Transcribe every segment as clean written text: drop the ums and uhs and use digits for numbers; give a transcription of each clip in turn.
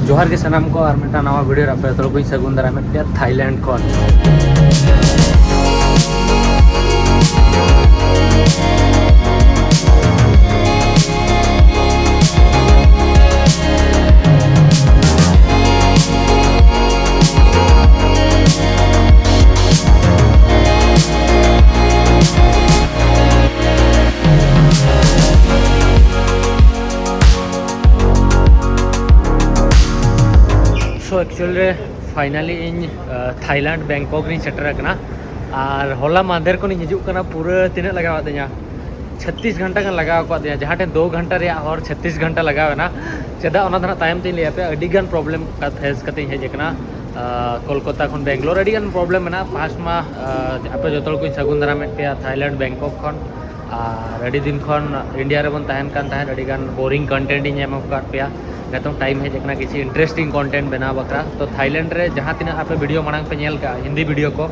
जोहार के सनाम को और मिटा नवा वीडियो रहा तो कोई सगुन दारा में थाईलैंड को so actually finally in Thailand Bangkok री सेटर करना और होला माधेर को हिजुग करना पूरा तीन लगा 36 घंटा का लगा जहाँ ठेन 2 घंटा रे और 36 घंटा लगावना चेदा तायम तीन लिया पे अडिगान प्रॉब्लम का फेस करते हेजना कोलकाता खन बेंगलोर अडिगान प्रॉब्लम में फास्ट मा आप जो को सगुन दारा में पे थाईलैंड बैंकॉक खन और अड़ी दिन खन इंडिया रे बन तहन कान तहन अडिगान बोरिंग कंटेंट इन एम का पे नितों टाइम हेजना किसी इंटरेस्टिंग कंटेंट बना बकरा तो थाईलैंड रे जहाँ तीन आप वीडियो मांग पे नेल का हिंदी वीडियो को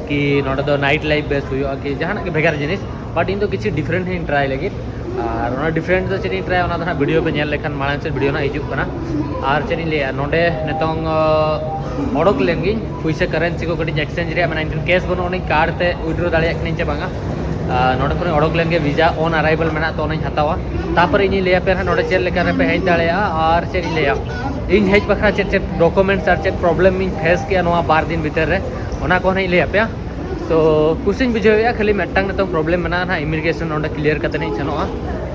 कि नोडे दो नाइट लाइफ बेस हुआ कि जहाँ के भेगार जिनिस बट इन किसी डिफरेंट ही ट्राई लगे और डिफरेंट चेक ट्राई वीडियो पे नेल लेखान मांग से वीडियो ना हिजुग कना और चेक लिया नोडे नितों ओडोक लेंगी पैसा करेंसी को कटी एक्सचेंज रे मैंने इनटन कैश बनो उनी कार्ड ते विड्रो दाड़े चे बांगा नोडे को ओडोक लेंगे वीजा ऑन अराइवल में तो हतावा तापर इन लिया पे नोडे चेक लेकर पे हेज दाड़े और चेक लिया इन हेज बखरा चेक चेक डॉक्यूमेंट्स और चेक प्रॉब्लम इन फेस किया 2 दिन भीतर रे ओना को नहीं लिया पे सो कुछ बुझे खाली मिट्टांग नितों प्रॉब्लम में ना इमिग्रेशन ओंडे क्लियर करते नहीं सेनोआ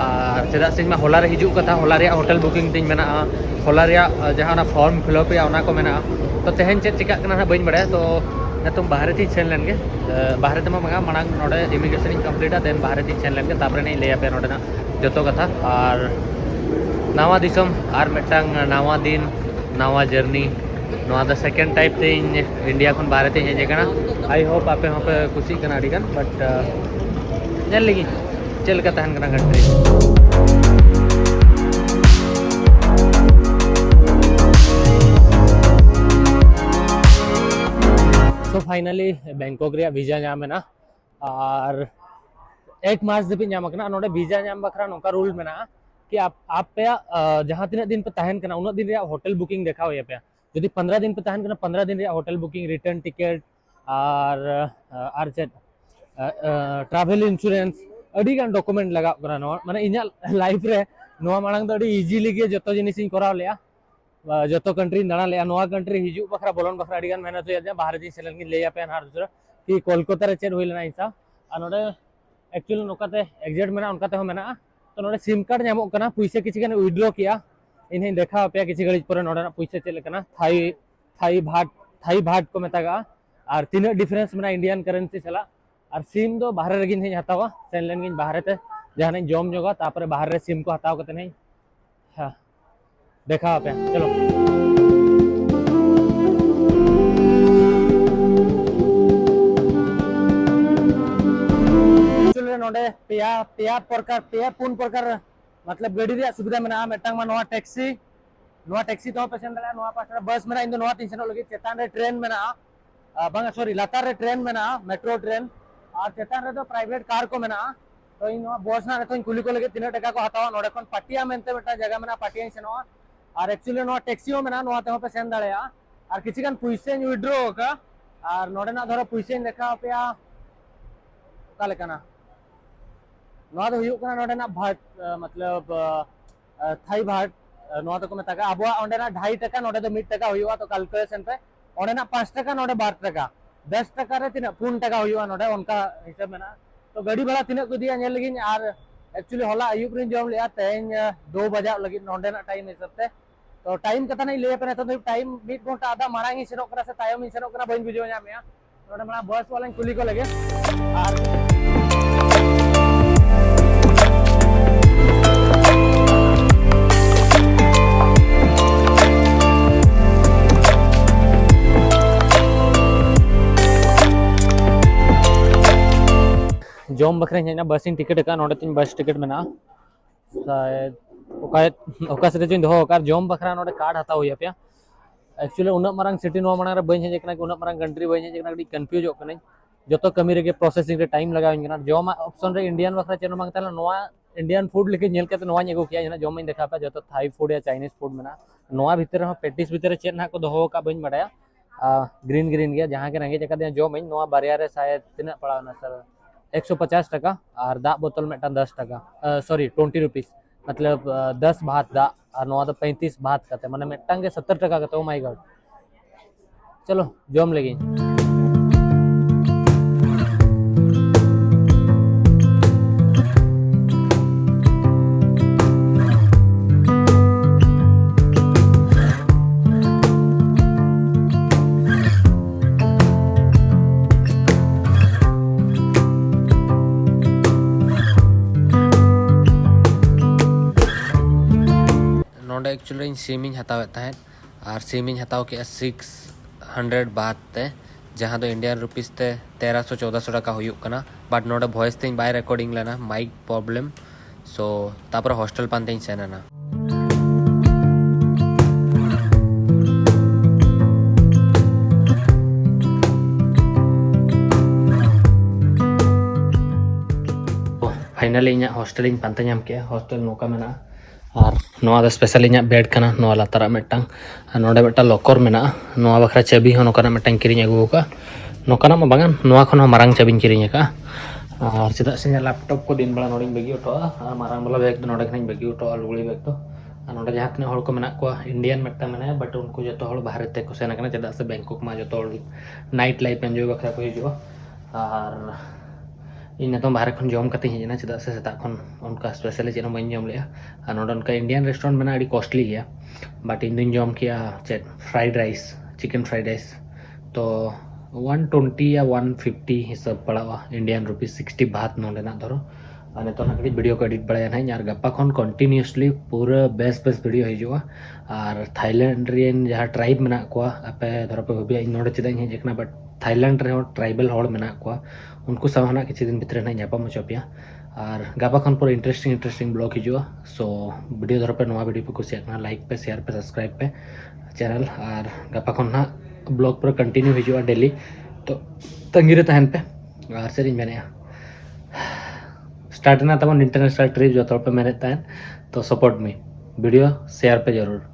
और चेदा से मैं होला रे हिजुग कथा होला रे होटल बुकिंग तीन मेना होला रे जहाँ फॉर्म फिलअप या को मेना तो तेहन चेक चिका ना बी बड़ा तो नितों बाहर थी सेन लेन गे बाहर तेमा मंगा मांग नोडे इमिग्रेशन कम्प्लीटा देन बाहर थी सेन लेन गे तापर नहीं लिया पे नोडे ना जो कथा और नवा दिसम और मिट्टांग नवा दिन नवा जर्नी द सेकेंड टाइप ते इंडिया खन बाहर ते हेजना आई होप आपे वहाँ पे खुशी करना अड़ीगन बट नल लगी चल का तहन करना कंट्री तो फाइनली बैंकॉक रे वीजा नाम है ना और 1 मार्च दबी नाम करना नोडे वीजा नाम बखरा नोका रूल में ना कि आप पे जहाँ तीन दिन पे तहन करना उन दिन रे होटल बुकिंग देखा हुआ पे यदि 15 दिन पे तहन करना 15 दिन रे होटल बुकिंग रिटर्न टिकट और चेक ट्रैवल इंश्योरेंस अड़ीगान डॉक्यूमेंट लगा करना माने इना लाइफ रे नोआ मांग दो इजीली के जो जिनिस कराव लिया जो कंट्री दाणा लिया नोआ कंट्री हिजू बखरा बोलन बखरा अड़ीगान मेहनत हुआ बाहर दी सेलन की ले पे दूसरा कि कोलकाता रे चेक हुई लेना हिसाब और नोडे एक्चुअली नोकाते एग्जैक्ट मेना उनकाते हो मेना तो नोडे सिम कार्ड नामो करना पैसा किसी गान विड्रॉ किया इन देखा पे किसी घड़ी पर नोडे पैसा चेक लेकना थाई भाट को मेतागा और तीन डिफरेंस में इंडियन करेंसी चला और सिम दो बाहर रेगिन हतावा सेन लेन बाहर ते जहाँ जम जोगा तापर बाहर रे सिम को हताव करते नहीं हाँ देखा पे चलो नोडे पेया पुन प्रकार मतलब गाड़ी रे सुविधा में मिट्टांग मा टैक्सी तो पेसेंट दाड़ा नोआ पास बस में इन नोआ तीन सेनों लगी चेतान रे ट्रेन में बांगा सॉरी लातार रे ट्रेन में मेट्रो ट्रेन और चेतान रे तो प्राइवेट कार को में तो इन बस ना तो कुली को लगे 3 टका को हतावा नोडे खन पाटिया मेनते बेटा जगह में पाटिया सेनोआ और एक्चुअली नोआ टैक्सी में नोआ ते पे सेन दाड़ा और किसी गान पैसा विड्रॉ का और नोडे ना धरो पैसा देखा पे का लेकाना नोआ तो हुयुग कना नोडे ना भाट मतलब थाई भाट नोआ तो को मेता अब ओंडे ना 2.5 टका नोडे तो 1 टका हुयुआ तो कैलकुलेशन पे ओंडे ना 5 टका नोडे 12 टका 10 टका रे तीन 4 टका हुयुआ नोडे उनका हिसाब में ना तो गाड़ी भाड़ा तीन को दिया नेल लगी और एक्चुअली होला अयुब रिन जम लिया तेन 2 बजे लगी नोडे ना टाइम हिसाब से तो टाइम कथा नहीं ले पे तो टाइम 1 घंटा आधा मारांग ही सेनोक करा से तायम ही सेनोक करा बइन बुझो नाम नोडे मना बस वाला कुली को लगे और जोम बखरे बस टिकट का नोडे तीन बस टिकट में शायद ओका से जो दो जोम बखरा नोडे कार्ड हता हुई पे एक्चुअली उन मारंग सिटी नोआ मांग रे बइन हेजना उन मारंग कंट्री बइन हेजना कटी कन्फ्यूज होकने जो कमी रे प्रोसेसिंग रे टाइम लगा जोमा ऑप्शन रे इंडियन बखरा चेन मांगता नोआ इंडियन फूड लेके नेल के नोआ अगू किया जोम देखा पे जो थाई फूड या चाइनीज फूड में नोआ भीतर हो पेटिस भीतर चेक ना को दोहो का बइन बड़ाया ग्रीन ग्रीन गया जहाँ के रंगे जगह जोम नोआ बारिया रे शायद तिना पड़ा सर 150 टका और दा बोतल में 10 टका सॉरी 20 रुपीस मतलब 10 भात दा और नोआ 35 भात करते माने मिट्टांग के 70 टका करते। ओ माय गॉड चलो जोम लगी नोडे एक्चुअली सिम हतावे तहत और सिम हताव के 600 बात ते जहाँ दो इंडियन रुपीस ते 1300-1400 टका हुयुक कना बट नोडे वॉइस ते बाय रिकॉर्डिंग लेना माइक प्रॉब्लम सो तापर हॉस्टल पानते सेना फाइनली इन हॉस्टल इन पानते नाम के हॉस्टल नौका मेना और नोआ स्पेशल इन बेड कना नोआ लातारा मिट्टांग नोडे मिट्टा लॉकर मेना नोआ बखरा चाबी हो नोका मिट्टांग किरिंग अगु का नोका मा बागान नोआ खन मारांग चाबी किरिंग का और चेदा से लैपटॉप को दिन बड़ा नोडिंग बेगी उठो मारांग वाला बैग नोडे खन बेगी उठो लुगड़ी बैग तो नोडे जहाँ तने हड़ को मेना को इंडियन मिट्टा मेना बट उनको जो हड़ बाहर ते को सेना चेदा से बैंकॉक मा जो नाइट लाइफ एंजॉय बखरा को हिजुआ और इन तो बाहर खन जम करते हजना चेदा से सेता खन उनका स्पेशली चेन बन जम लिया और उनका इंडियन रेस्टोरेंट में अड़ी कॉस्टली गया बट इन जम किया चेक fried rice chicken fried rice तो 120 या 150 हिसाब पड़ा इंडियन रुपीस 60 भात नोना धरो और तो वीडियो को एडिट बड़ा ना और गपा खन कंटिन्यूसली पूरा बेस्ट वीडियो हिजुआ और थाईलैंड रेन जहाँ ट्राइब में आपे धरो पे भाभी इन नोड़े चेदा हेजना बट थाईलैंड रे ट्राइबल हड़ में उनको सब हना किसी दिन भितर नापाम पे और गापा खन पूरा इंटरेस्टिंग ब्लॉग हिजुआ सो वीडियो धरो पे नवा वीडियो पे कुसिया लाइक पे शेयर पे सब्सक्राइब पे चैनल और गापा खन ना ब्लॉग पूरा कंटिन्यू हिजुआ डेली तो तंगी रे तहन पे और से मेने स्टार्ट ना तब इंटरनेशनल ट्रिप जो पे मेने तहन तो सपोर्ट मी वीडियो शेयर पे जरूर।